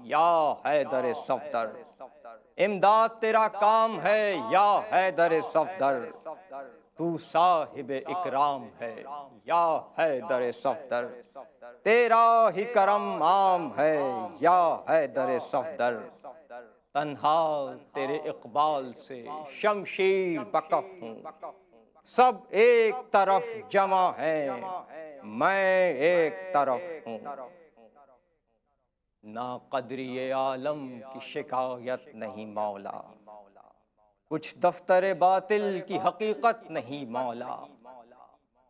या हैदर सफदर। इमदाद तेरा काम है या हैदर सफदर। तू साहिब इकराम है या हैदर सफदर। तेरा ही करम आम है या हैदर सफदर। तन्हा तेरे इकबाल से शमशीर बकफ हूँ, सब एक तरफ जमा है, मैं एक तरफ हूँ। ना कदरी आलम की शिकायत नहीं मौला, कुछ दफ्तर बातिल की हकीकत नहीं मौला।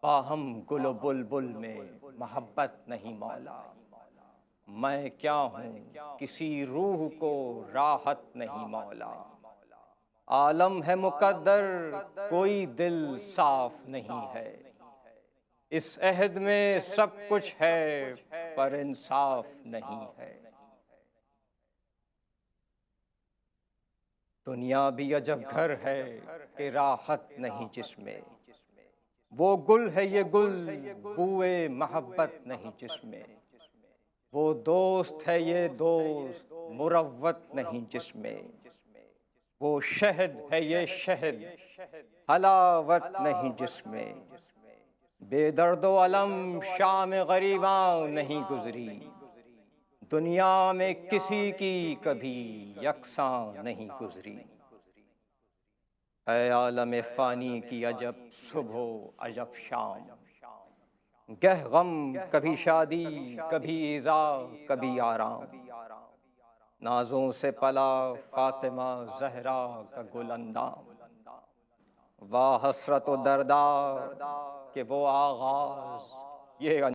बाहम गुल बुलबुल में मोहब्बत नहीं मौला। मैं क्या हूँ किसी रूह को राहत नहीं मौला। आलम है मुकद्दर कोई दिल साफ नहीं है। इस अहद में सब कुछ है पर इंसाफ नहीं है। दुनिया भी अजब घर है कि राहत नहीं जिसमें। वो गुल है ये गुल बूए मोहब्बत नहीं जिसमें। वो दोस्त है ये दोस्त मुरव्वत नहीं जिसमें। वो शहद है ये शहद हलावत नहीं जिसमें। बेदर्दो अलम शाम गरीबा नहीं गुजरी। दुनिया में किसी की कभी यकसां नहीं गुजरी। ऐ आलम फ़ानी की अजब सुबह अजब शाम। गह गम कभी शादी कभी ईज़ा कभी आराम। नाज़ों से पला फ़ातिमा ज़हरा का गुलंदाम। वाह हसरत व दर्दा के वो आगाज़ ये